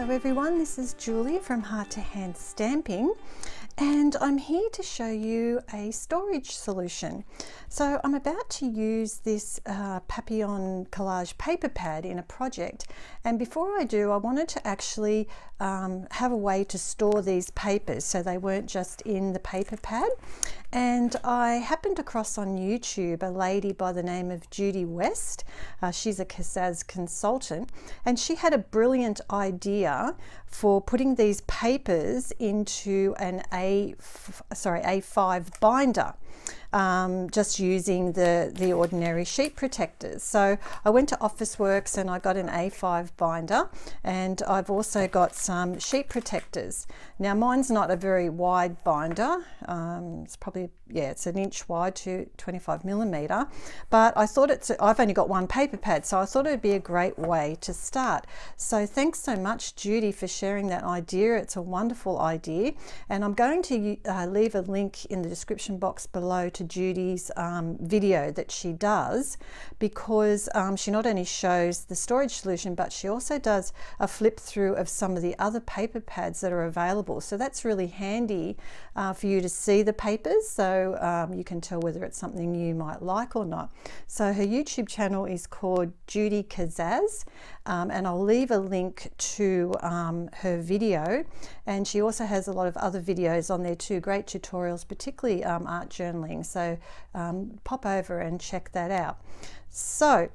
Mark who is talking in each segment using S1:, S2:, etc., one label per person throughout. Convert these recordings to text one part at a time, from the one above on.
S1: Hello everyone, this is Julie from Heart to Hand Stamping, and I'm here to show you a storage solution. So I'm about to use this Papillon Collage paper pad in a project, and before I do, I wanted to actually have a way to store these papers so they weren't just in the paper pad. And I happened across on YouTube a lady by the name of Judy West. She's a Kaszazz consultant, and she had a brilliant idea for putting these papers into an A5 binder, just using the ordinary sheet protectors. So I went to Officeworks and I got an A5 binder, and I've also got some sheet protectors. Now mine's not a very wide binder, it's probably, yeah, it's an inch wide to 25mm, but I thought I've only got one paper pad, so I thought it would be a great way to start. So thanks so much, Judy, for sharing that idea. It's a wonderful idea, and I'm going to leave a link in the description box below to Judy's video that she does, because she not only shows the storage solution, but she also does a flip through of some of the other paper pads that are available. So that's really handy for you to see the papers, so you can tell whether it's something you might like or not. So her YouTube channel is called Judy Kaszazz, and I'll leave a link to her video, and she also has a lot of other videos on there too, great tutorials, particularly art journaling, so pop over and check that out. So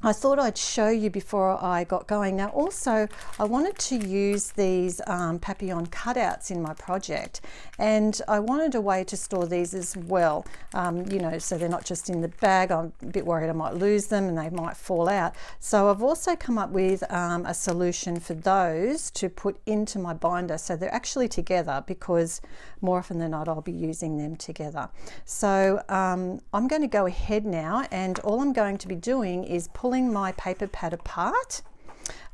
S1: I thought I'd show you before I got going. Now also I wanted to use these Papillon cutouts in my project, and I wanted a way to store these as well, you know, so they're not just in the bag. I'm a bit worried I might lose them and they might fall out. So I've also come up with a solution for those to put into my binder, so they're actually together, because more often than not I'll be using them together. So I'm going to go ahead now, and all I'm going to be doing is pulling my paper pad apart,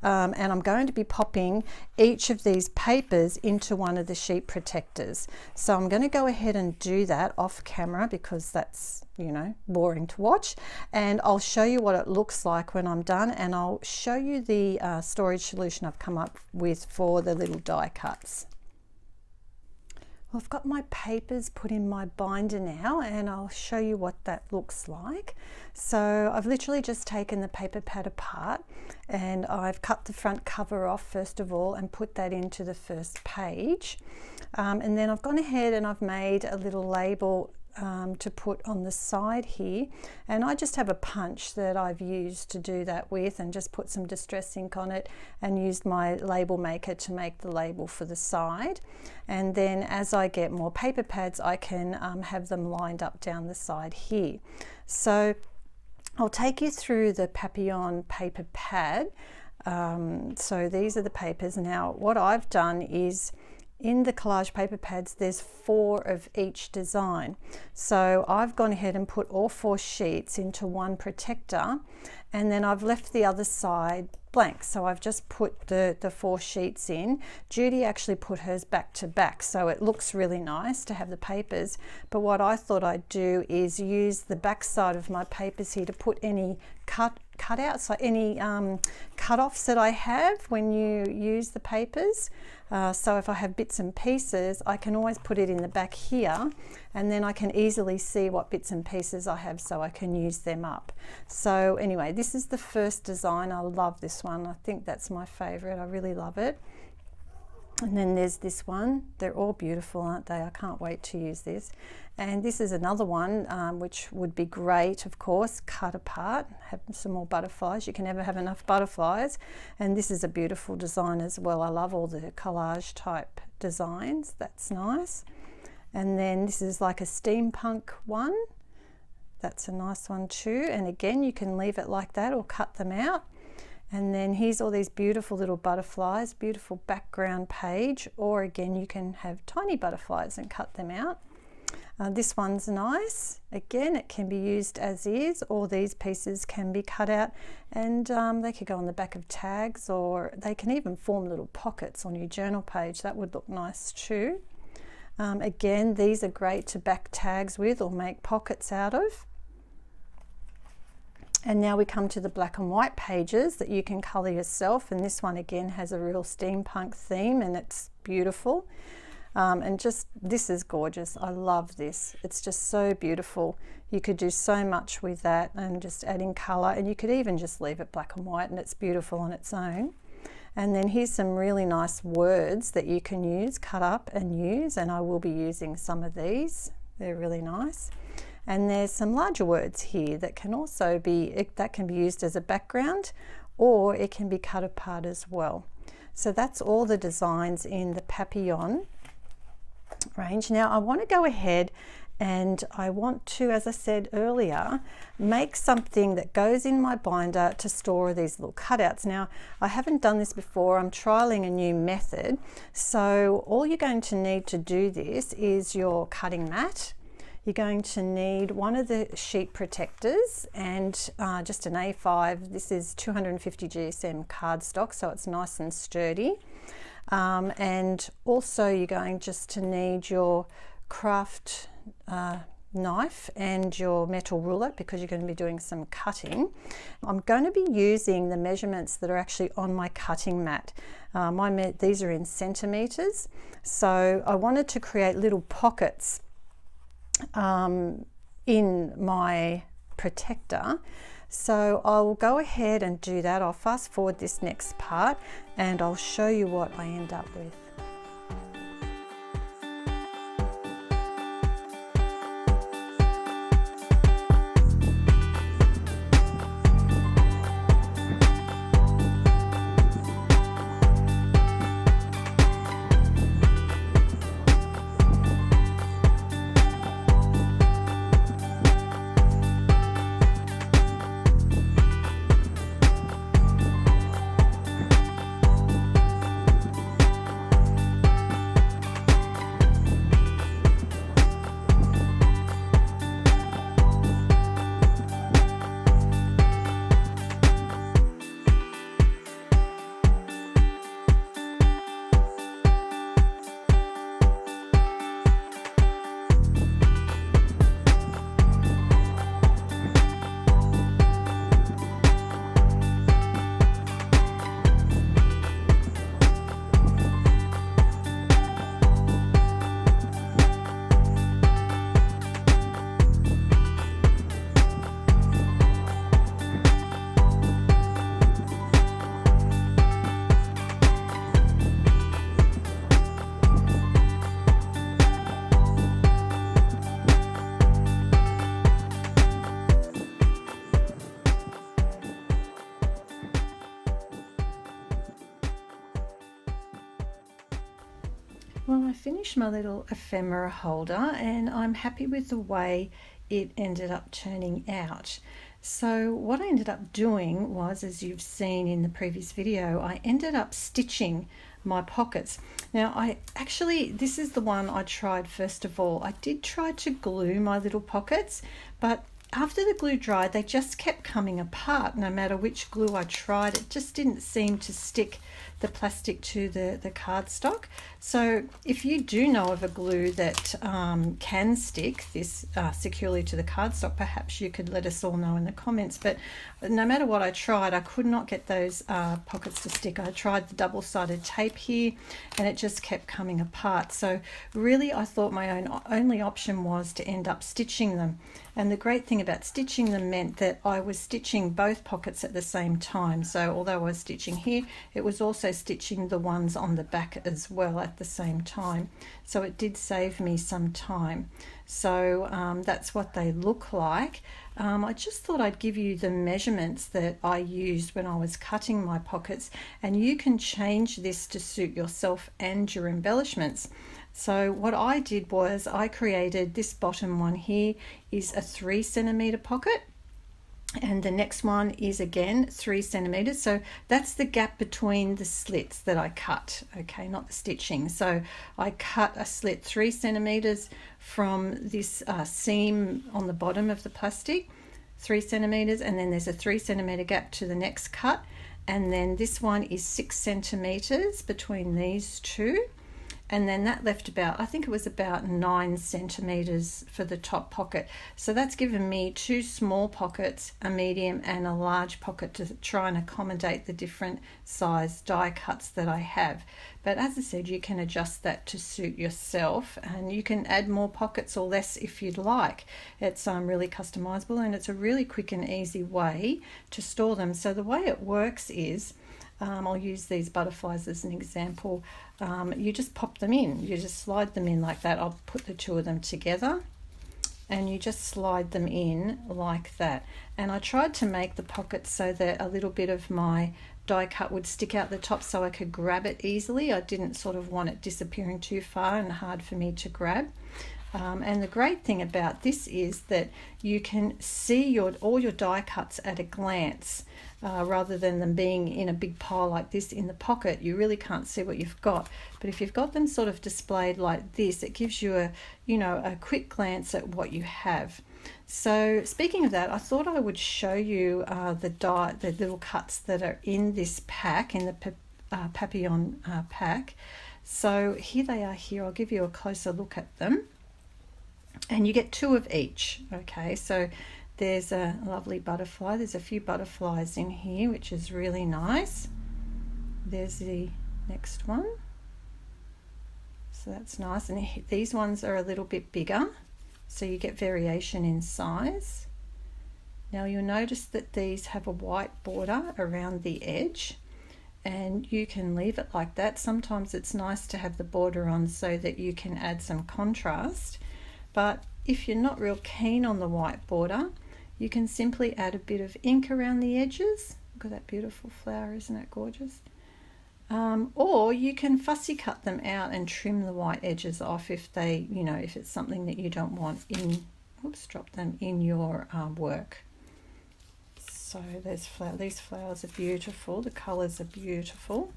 S1: and I'm going to be popping each of these papers into one of the sheet protectors. So I'm going to go ahead and do that off camera, because that's, you know, boring to watch, and I'll show you what it looks like when I'm done, and I'll show you the storage solution I've come up with for the little die cuts. Well, I've got my papers put in my binder now, and I'll show you what that looks like. So I've literally just taken the paper pad apart, and I've cut the front cover off first of all and put that into the first page, and then I've gone ahead and I've made a little label to put on the side here, and I just have a punch that I've used to do that with, and just put some distress ink on it and used my label maker to make the label for the side. And then as I get more paper pads, I can have them lined up down the side here. So I'll take you through the Papillon paper pad. So these are the papers. Now what I've done is, in the collage paper pads there's 4 of each design, so I've gone ahead and put all 4 sheets into one protector, and then I've left the other side blank. So I've just put the 4 sheets in. Judy actually put hers back to back, so it looks really nice to have the papers, but what I thought I'd do is use the back side of my papers here to put any cutouts, like any cut-offs that I have when you use the papers. So if I have bits and pieces, I can always put it in the back here, and then I can easily see what bits and pieces I have, so I can use them up. So anyway, this is the first design. I love this one. I think that's my favorite. I really love it. And then there's this one. They're all beautiful, aren't they? I can't wait to use this. And this is another one which would be great, of course, cut apart, have some more butterflies. You can never have enough butterflies. And this is a beautiful design as well. I love all the collage type designs. That's nice. And then this is like a steampunk one. That's a nice one too. And again, you can leave it like that or cut them out. And then here's all these beautiful little butterflies, beautiful background page, or again you can have tiny butterflies and cut them out. This one's nice. Again, it can be used as is, or these pieces can be cut out, and they could go on the back of tags, or they can even form little pockets on your journal page. That would look nice too. Again, these are great to back tags with or make pockets out of. And now we come to the black and white pages that you can color yourself, and this one again has a real steampunk theme and it's beautiful. And just, this is gorgeous. I love this. It's just so beautiful. You could do so much with that and just adding color, and you could even just leave it black and white and it's beautiful on its own. And then here's some really nice words that you can use, cut up and use, and I will be using some of these. They're really nice. And there's some larger words here that can also be, that can be used as a background, or it can be cut apart as well. So that's all the designs in the Papillon range. Now I want to go ahead and I want to, as I said earlier, make something that goes in my binder to store these little cutouts. Now I haven't done this before, I'm trialing a new method. So all you're going to need to do this is your cutting mat. You're going to need one of the sheet protectors and just an A5. This is 250 GSM cardstock, so it's nice and sturdy. And also you're going just to need your craft knife and your metal ruler, because you're going to be doing some cutting. I'm going to be using the measurements that are actually on my cutting mat. These are in centimeters, so I wanted to create little pockets in my protector. So I'll go ahead and do that. I'll fast forward this next part and I'll show you what I end up with. Well, I finished my little ephemera holder and I'm happy with the way it ended up turning out. So what I ended up doing was, as you've seen in the previous video, I ended up stitching my pockets. Now this is the one I tried first of all. I did try to glue my little pockets, but after the glue dried, they just kept coming apart. No matter which glue I tried, it just didn't seem to stick the plastic to the cardstock. So if you do know of a glue that can stick this securely to the cardstock, perhaps you could let us all know in the comments. But no matter what I tried, I could not get those pockets to stick. I tried the double-sided tape here and it just kept coming apart. So really I thought my only option was to end up stitching them. And the great thing about stitching them meant that I was stitching both pockets at the same time. So although I was stitching here, it was also stitching the ones on the back as well at the same time. So it did save me some time. So that's what they look like. I just thought I'd give you the measurements that I used when I was cutting my pockets, and you can change this to suit yourself and your embellishments. So what I did was I created this bottom one here is a 3 centimeter pocket, and the next one is again 3 centimeters. So that's the gap between the slits that I cut, okay, not the stitching. So I cut a slit 3 centimeters from this seam on the bottom of the plastic, 3 centimeters, and then there's a 3 centimeter gap to the next cut, and then this one is 6 centimeters between these two. and then that left about, I think it was about 9 centimeters for the top pocket. So that's given me 2 small pockets, a medium and a large pocket, to try and accommodate the different size die cuts that I have. But as I said, you can adjust that to suit yourself, and you can add more pockets or less if you'd like. It's really customizable, and it's a really quick and easy way to store them. So the way it works is, I'll use these butterflies as an example. You just pop them in, you just slide them in like that. I'll put the 2 of them together, and you just slide them in like that. And I tried to make the pockets so that a little bit of my die cut would stick out the top so I could grab it easily. I didn't sort of want it disappearing too far and hard for me to grab. And the great thing about this is that you can see all your die cuts at a glance, rather than them being in a big pile like this in the pocket. You really can't see what you've got. But if you've got them sort of displayed like this, it gives you a quick glance at what you have. So speaking of that, I thought I would show you the little cuts that are in this pack, in the Papillon pack. So here they are here. I'll give you a closer look at them. And you get 2 of each. Okay, so there's a lovely butterfly. There's a few butterflies in here, which is really nice. There's the next one. So that's nice. And these ones are a little bit bigger, so you get variation in size. Now you'll notice that these have a white border around the edge, and you can leave it like that. Sometimes it's nice to have the border on so that you can add some contrast. But if you're not real keen on the white border, you can simply add a bit of ink around the edges. Look at that beautiful flower, isn't it gorgeous? Or you can fussy cut them out and trim the white edges off if if it's something that you don't want in, drop them in your work. So there's these flowers are beautiful, the colours are beautiful.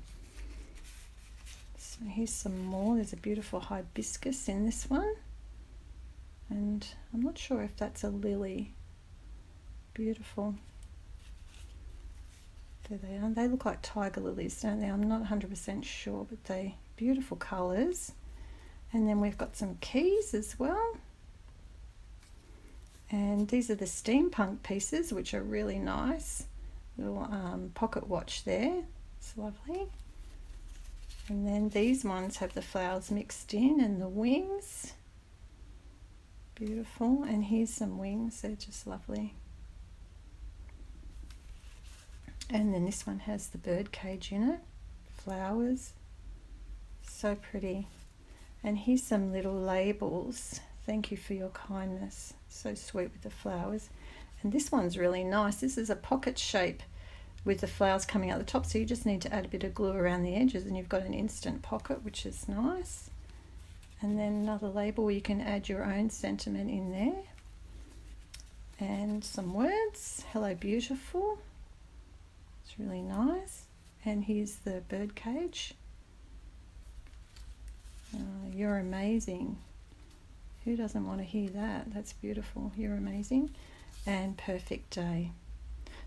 S1: So here's some more. There's a beautiful hibiscus in this one. And I'm not sure if that's a lily. Beautiful. There they are. They look like tiger lilies, don't they? I'm not 100% sure, but they beautiful colours. And then we've got some keys as well. And these are the steampunk pieces, which are really nice. Little pocket watch there. It's lovely. And then these ones have the flowers mixed in and the wings. Beautiful. And here's some wings. They're just lovely. And then this one has the bird cage in it. Flowers. So pretty. And here's some little labels. Thank you for your kindness. So sweet with the flowers. And this one's really nice. This is a pocket shape with the flowers coming out the top. So you just need to add a bit of glue around the edges and you've got an instant pocket, which is nice. And then another label where you can add your own sentiment in there. And some words. Hello, beautiful. It's really nice. And here's the bird cage. You're amazing. Who doesn't want to hear that? That's beautiful. You're amazing. And perfect day.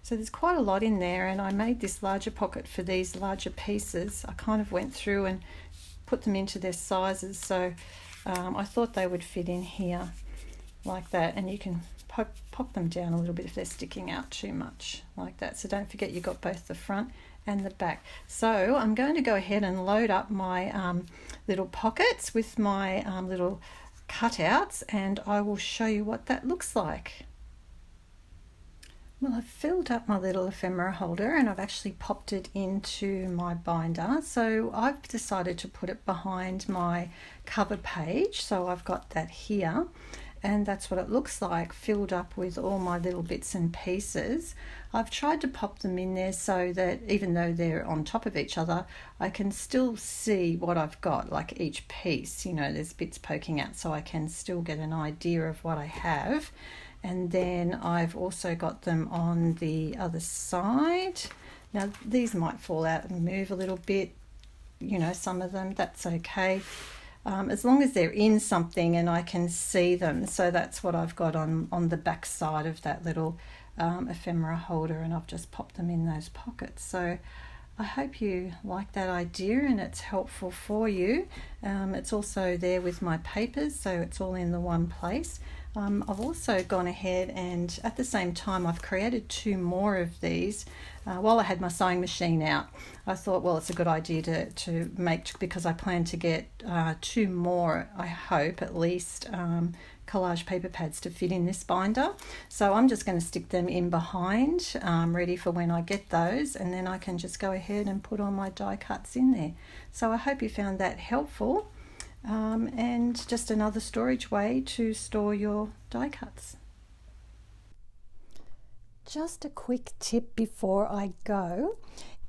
S1: So there's quite a lot in there, and I made this larger pocket for these larger pieces. I kind of went through and put them into their sizes, so I thought they would fit in here like that, and you can pop them down a little bit if they're sticking out too much like that. So don't forget you've got both the front and the back. So I'm going to go ahead and load up my little pockets with my little cutouts, and I will show you what that looks like. Well, I've filled up my little ephemera holder and I've actually popped it into my binder. So I've decided to put it behind my cover page. So I've got that here, and that's what it looks like, filled up with all my little bits and pieces. I've tried to pop them in there so that even though they're on top of each other, I can still see what I've got, like each piece, there's bits poking out, so I can still get an idea of what I have. And then I've also got them on the other side. Now these might fall out and move a little bit, some of them, that's okay. As long as they're in something and I can see them. So that's what I've got on the back side of that little ephemera holder, and I've just popped them in those pockets. So I hope you like that idea and it's helpful for you. It's also there with my papers, so it's all in the one place. I've also gone ahead and at the same time I've created 2 more of these while I had my sewing machine out. I thought, well, it's a good idea to make, because I plan to get 2 more, I hope at least, collage paper pads to fit in this binder. So I'm just going to stick them in behind, ready for when I get those, and then I can just go ahead and put all my die cuts in there. So I hope you found that helpful, and just another storage way to store your die cuts. Just a quick tip before I go.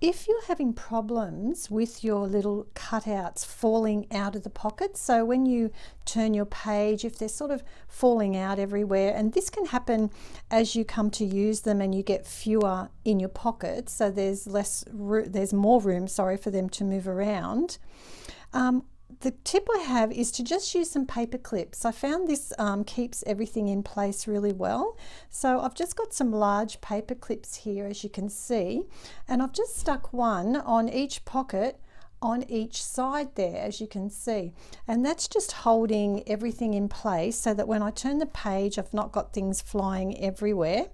S1: If you're having problems with your little cutouts falling out of the pockets, so when you turn your page, if they're sort of falling out everywhere, and this can happen as you come to use them and you get fewer in your pockets, so there's more room, for them to move around. The tip I have is to just use some paper clips. I found this keeps everything in place really well. So I've just got some large paper clips here, as you can see, and I've just stuck one on each pocket on each side there, as you can see, and that's just holding everything in place so that when I turn the page I've not got things flying everywhere,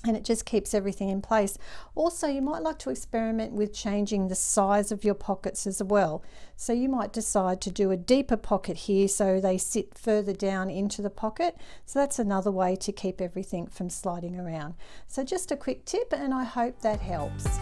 S1: and it just keeps everything in place. Also, you might like to experiment with changing the size of your pockets as well. So you might decide to do a deeper pocket here so they sit further down into the pocket. So that's another way to keep everything from sliding around. So just a quick tip, and I hope that helps.